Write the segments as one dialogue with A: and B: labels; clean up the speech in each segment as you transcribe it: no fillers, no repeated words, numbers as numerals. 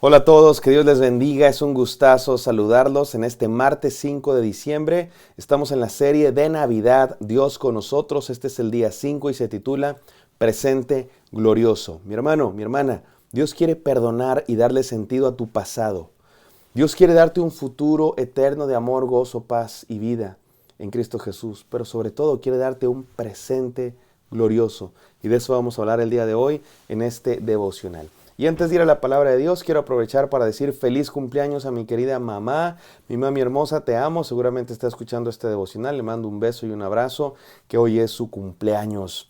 A: Hola a todos, que Dios les bendiga, es un gustazo saludarlos en este martes 5 de diciembre. Estamos en la serie de Navidad, Dios con nosotros. Este es el día 5 y se titula Presente Glorioso. Mi hermano, mi hermana, Dios quiere perdonar y darle sentido a tu pasado. Dios quiere darte un futuro eterno de amor, gozo, paz y vida en Cristo Jesús, pero sobre todo quiere darte un presente glorioso. Y de eso vamos a hablar el día de hoy en este devocional. Y antes de ir a la palabra de Dios, quiero aprovechar para decir feliz cumpleaños a mi querida mamá. Mi mami hermosa, te amo. Seguramente está escuchando este devocional. Le mando un beso y un abrazo, que hoy es su cumpleaños.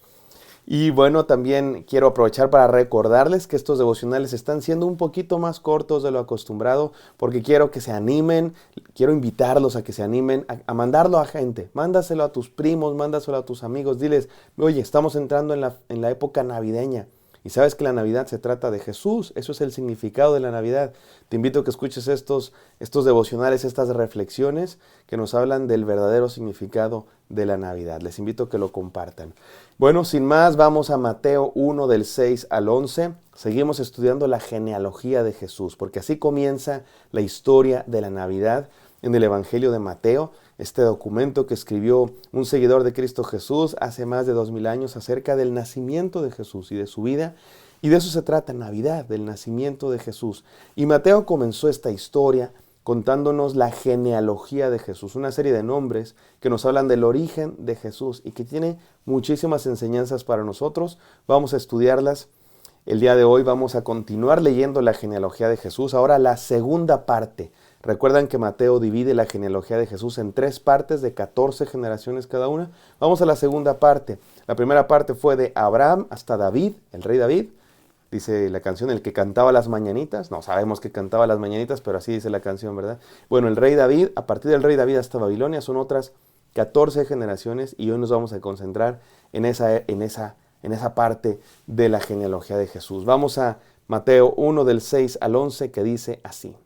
A: Y bueno, también quiero aprovechar para recordarles que estos devocionales están siendo un poquito más cortos de lo acostumbrado, porque quiero que se animen, quiero invitarlos a que se animen a mandarlo a gente. Mándaselo a tus primos, mándaselo a tus amigos, diles, oye, estamos entrando en la época navideña. Y sabes que la Navidad se trata de Jesús, eso es el significado de la Navidad. Te invito a que escuches estos devocionales, estas reflexiones que nos hablan del verdadero significado de la Navidad. Les invito a que lo compartan. Bueno, sin más, vamos a Mateo 1 del 6 al 11. Seguimos estudiando la genealogía de Jesús, porque así comienza la historia de la Navidad en el Evangelio de Mateo, este documento que escribió un seguidor de Cristo Jesús hace más de 2000 años acerca del nacimiento de Jesús y de su vida. Y de eso se trata Navidad, del nacimiento de Jesús. Y Mateo comenzó esta historia contándonos la genealogía de Jesús, una serie de nombres que nos hablan del origen de Jesús y que tiene muchísimas enseñanzas para nosotros. Vamos a estudiarlas. El día de hoy vamos a continuar leyendo la genealogía de Jesús. Ahora la segunda parte. Recuerdan que Mateo divide la genealogía de Jesús en 3 partes de 14 generaciones cada una. Vamos a la segunda parte. La primera parte fue de Abraham hasta David, el rey David. Dice la canción, el que cantaba las mañanitas. No sabemos que cantaba las mañanitas, pero así dice la canción, ¿verdad? Bueno, el rey David, a partir del rey David hasta Babilonia, son otras 14 generaciones y hoy nos vamos a concentrar en esa parte de la genealogía de Jesús. Vamos a Mateo 1 del 6 al 11 que dice así.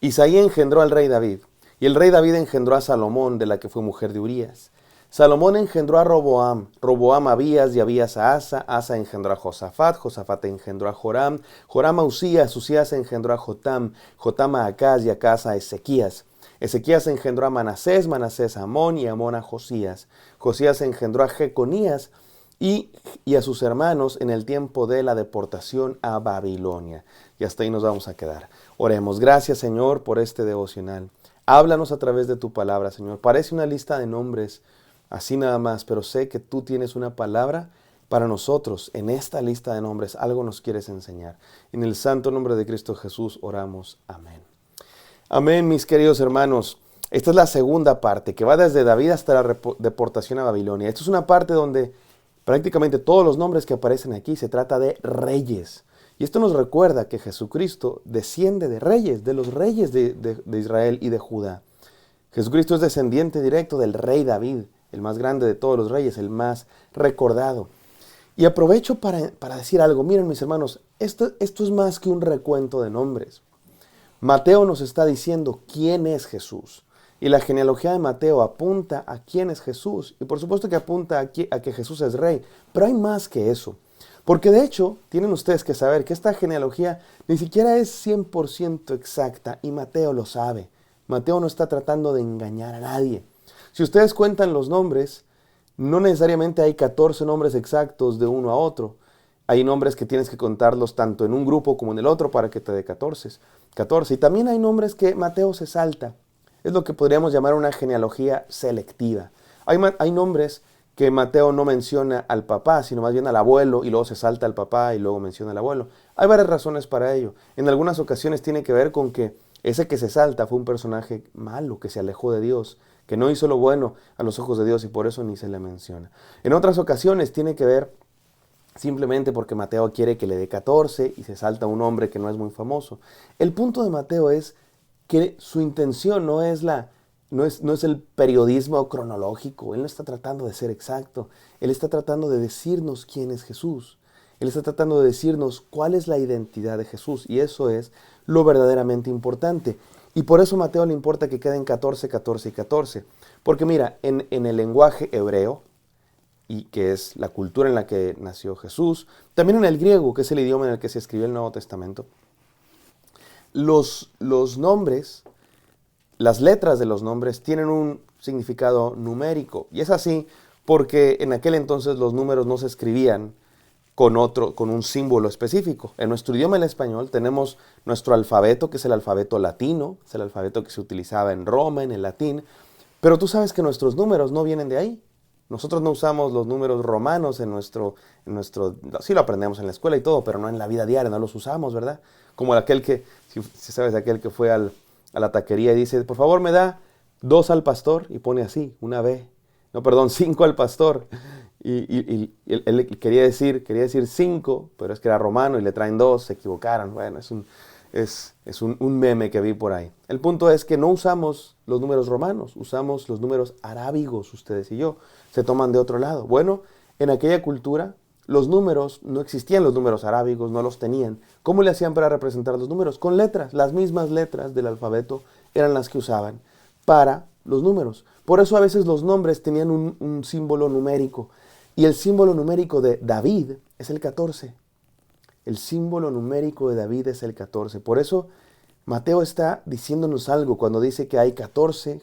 A: Isaí engendró al rey David, y el rey David engendró a Salomón, de la que fue mujer de Urías. Salomón engendró a Roboam, Roboam a Abías y Abías a Asa, Asa engendró a Josafat, Josafat engendró a Joram, Joram a Usías, Usías engendró a Jotam, Jotam a Acaz y Acaz a Ezequías. Ezequías engendró a Manasés, Manasés a Amón y Amón a Josías. Josías engendró a Jeconías y a sus hermanos en el tiempo de la deportación a Babilonia. Y hasta ahí nos vamos a quedar. Oremos. Gracias, Señor, por este devocional. Háblanos a través de tu palabra, Señor. Parece una lista de nombres, así nada más, pero sé que tú tienes una palabra para nosotros. En esta lista de nombres algo nos quieres enseñar. En el santo nombre de Cristo Jesús oramos. Amén. Amén, mis queridos hermanos. Esta es la segunda parte, que va desde David hasta la deportación a Babilonia. Esta es una parte donde prácticamente todos los nombres que aparecen aquí se trata de reyes. Y esto nos recuerda que Jesucristo desciende de reyes, de los reyes de Israel y de Judá. Jesucristo es descendiente directo del rey David, el más grande de todos los reyes, el más recordado. Y aprovecho para decir algo. Miren, mis hermanos, esto es más que un recuento de nombres. Mateo nos está diciendo quién es Jesús. Y la genealogía de Mateo apunta a quién es Jesús. Y por supuesto que apunta a que Jesús es rey. Pero hay más que eso. Porque de hecho, tienen ustedes que saber que esta genealogía ni siquiera es 100% exacta. Y Mateo lo sabe. Mateo no está tratando de engañar a nadie. Si ustedes cuentan los nombres, no necesariamente hay 14 nombres exactos de uno a otro. Hay nombres que tienes que contarlos tanto en un grupo como en el otro para que te dé 14. Y también hay nombres que Mateo se salta. Es lo que podríamos llamar una genealogía selectiva. Hay nombres que Mateo no menciona al papá, sino más bien al abuelo, y luego se salta al papá y luego menciona al abuelo. Hay varias razones para ello. En algunas ocasiones tiene que ver con que ese que se salta fue un personaje malo, que se alejó de Dios, que no hizo lo bueno a los ojos de Dios y por eso ni se le menciona. En otras ocasiones tiene que ver simplemente porque Mateo quiere que le dé 14 y se salta un hombre que no es muy famoso. El punto de Mateo es que su intención no es el periodismo cronológico. Él no está tratando de ser exacto. Él está tratando de decirnos quién es Jesús. Él está tratando de decirnos cuál es la identidad de Jesús. Y eso es lo verdaderamente importante. Y por eso a Mateo le importa que queden 14, 14 y 14. Porque mira, en el lenguaje hebreo, y que es la cultura en la que nació Jesús, también en el griego, que es el idioma en el que se escribió el Nuevo Testamento, los nombres, las letras de los nombres tienen un significado numérico. Y es así porque en aquel entonces los números no se escribían con un símbolo específico. En nuestro idioma, el español, tenemos nuestro alfabeto, que es el alfabeto latino, es el alfabeto que se utilizaba en Roma, en el latín, pero tú sabes que nuestros números no vienen de ahí. Nosotros no usamos los números romanos sí lo aprendemos en la escuela y todo, pero no en la vida diaria, no los usamos, ¿verdad? Como aquel que, si sabes, aquel que fue a la taquería y dice, por favor me da 2 al pastor, y pone así, una B. No, perdón, 5 al pastor. Y él quería decir 5, pero es que era romano y le traen 2, se equivocaron. Bueno, es un meme que vi por ahí. El punto es que no usamos los números romanos, usamos los números arábigos, ustedes y yo. Se toman de otro lado. Bueno, en aquella cultura los números, no existían los números arábigos, no los tenían. ¿Cómo le hacían para representar los números? Con letras. Las mismas letras del alfabeto eran las que usaban para los números. Por eso a veces los nombres tenían un símbolo numérico. Y el símbolo numérico de David es el 14. El símbolo numérico de David es el 14. Por eso Mateo está diciéndonos algo cuando dice que hay 14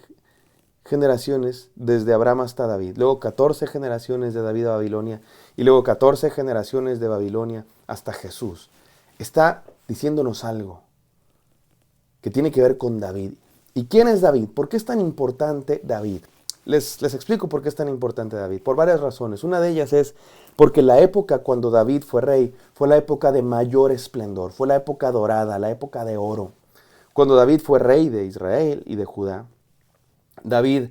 A: generaciones desde Abraham hasta David. Luego 14 generaciones de David a Babilonia. Y luego 14 generaciones de Babilonia hasta Jesús. Está diciéndonos algo que tiene que ver con David. ¿Y quién es David? ¿Por qué es tan importante David? Les explico por qué es tan importante David. Por varias razones. Una de ellas es porque la época cuando David fue rey fue la época de mayor esplendor. Fue la época dorada, la época de oro. Cuando David fue rey de Israel y de Judá, David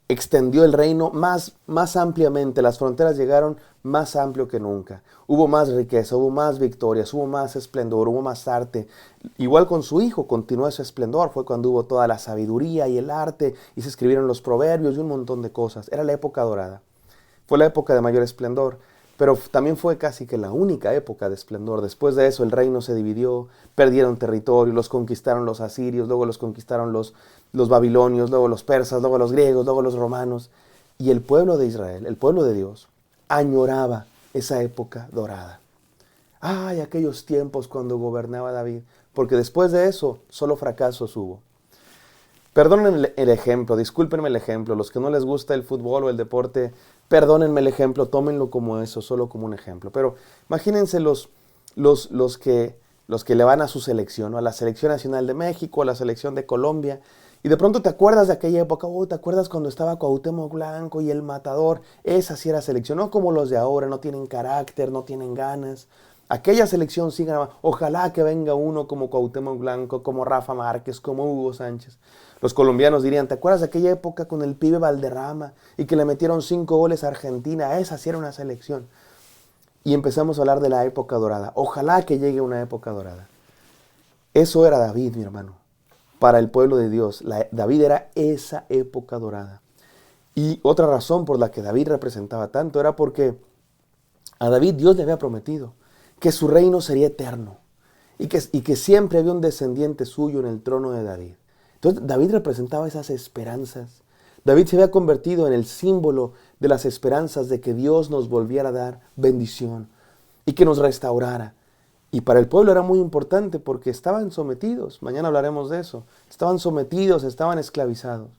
A: extendió el reino más ampliamente. Las fronteras llegaron más amplio que nunca. Hubo más riqueza, hubo más victorias, hubo más esplendor, hubo más arte. Igual con su hijo continuó ese esplendor. Fue cuando hubo toda la sabiduría y el arte y se escribieron los proverbios y un montón de cosas. Era la época dorada. Fue la época de mayor esplendor. Pero también fue casi que la única época de esplendor. Después de eso el reino se dividió, perdieron territorio, los conquistaron los asirios, luego los conquistaron los babilonios, luego los persas, luego los griegos, luego los romanos. Y el pueblo de Israel, el pueblo de Dios, añoraba esa época dorada. ¡Ay, aquellos tiempos cuando gobernaba David! Porque después de eso solo fracasos hubo. Perdónenme el ejemplo, discúlpenme el ejemplo. Los que no les gusta el fútbol o el deporte, perdónenme el ejemplo, tómenlo como eso, solo como un ejemplo. Pero imagínense los que le van a su selección, ¿no? A la Selección Nacional de México, a la Selección de Colombia, y de pronto te acuerdas de aquella época, ¿te acuerdas cuando estaba Cuauhtémoc Blanco y el Matador? Esa sí era selección, no como los de ahora, no tienen carácter, no tienen ganas. Aquella selección sí ganaba. Ojalá que venga uno como Cuauhtémoc Blanco, como Rafa Márquez, como Hugo Sánchez. Los colombianos dirían, ¿te acuerdas de aquella época con el pibe Valderrama y que le metieron 5 goles a Argentina? Esa sí era una selección. Y empezamos a hablar de la época dorada. Ojalá que llegue una época dorada. Eso era David, mi hermano. Para el pueblo de Dios, David era esa época dorada. Y otra razón por la que David representaba tanto era porque a David Dios le había prometido que su reino sería eterno y que siempre había un descendiente suyo en el trono de David. Entonces David representaba esas esperanzas. David se había convertido en el símbolo de las esperanzas de que Dios nos volviera a dar bendición y que nos restaurara. Y para el pueblo era muy importante porque estaban sometidos. Mañana hablaremos de eso. Estaban sometidos, estaban esclavizados.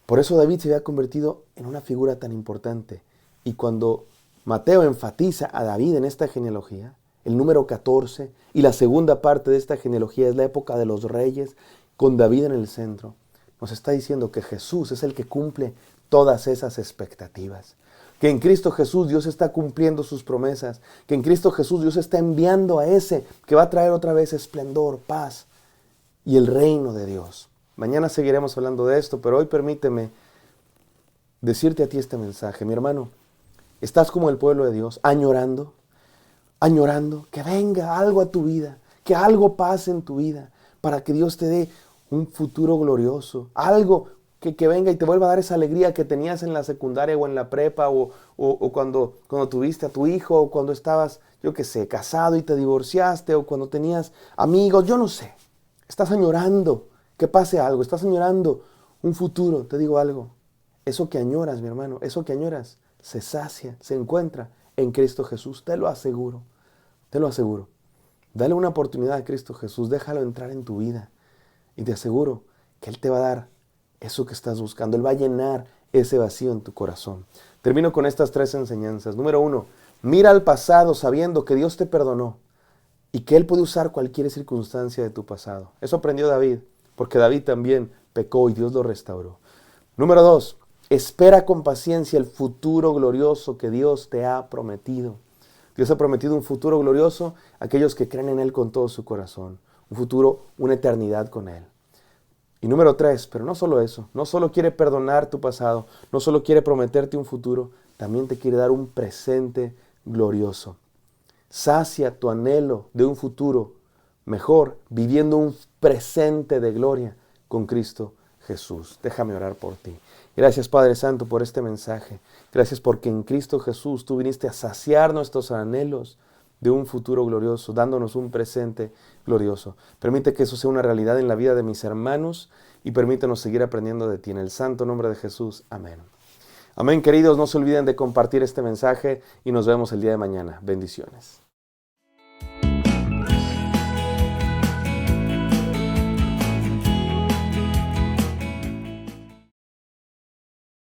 A: Por eso David se había convertido en una figura tan importante. Y cuando Mateo enfatiza a David en esta genealogía, el número 14 y la segunda parte de esta genealogía es la época de los reyes con David en el centro, nos está diciendo que Jesús es el que cumple todas esas expectativas. Que en Cristo Jesús Dios está cumpliendo sus promesas. Que en Cristo Jesús Dios está enviando a ese que va a traer otra vez esplendor, paz y el reino de Dios. Mañana seguiremos hablando de esto, pero hoy permíteme decirte a ti este mensaje. Mi hermano, estás como el pueblo de Dios, añorando que venga algo a tu vida, que algo pase en tu vida, para que Dios te dé un futuro glorioso, algo que venga y te vuelva a dar esa alegría que tenías en la secundaria o en la prepa o cuando tuviste a tu hijo o cuando estabas, yo qué sé, casado y te divorciaste o cuando tenías amigos, yo no sé. Estás añorando que pase algo, estás añorando un futuro. Te digo algo, eso que añoras, mi hermano, eso que añoras se sacia, se encuentra en Cristo Jesús, te lo aseguro, te lo aseguro. Dale una oportunidad a Cristo Jesús, déjalo entrar en tu vida y te aseguro que Él te va a dar eso que estás buscando. Él va a llenar ese vacío en tu corazón. Termino con estas 3 enseñanzas. Número 1, mira al pasado sabiendo que Dios te perdonó y que Él puede usar cualquier circunstancia de tu pasado. Eso aprendió David, porque David también pecó y Dios lo restauró. Número 2, espera con paciencia el futuro glorioso que Dios te ha prometido. Dios ha prometido un futuro glorioso a aquellos que creen en Él con todo su corazón. Un futuro, una eternidad con Él. Y número 3, pero no solo eso, no solo quiere perdonar tu pasado, no solo quiere prometerte un futuro, también te quiere dar un presente glorioso. Sacia tu anhelo de un futuro mejor, viviendo un presente de gloria con Cristo Jesús. Déjame orar por ti. Gracias, Padre Santo, por este mensaje. Gracias porque en Cristo Jesús tú viniste a saciar nuestros anhelos de un futuro glorioso, dándonos un presente glorioso. Permite que eso sea una realidad en la vida de mis hermanos y permítenos seguir aprendiendo de ti. En el santo nombre de Jesús. Amén. Amén, queridos. No se olviden de compartir este mensaje y nos vemos el día de mañana. Bendiciones.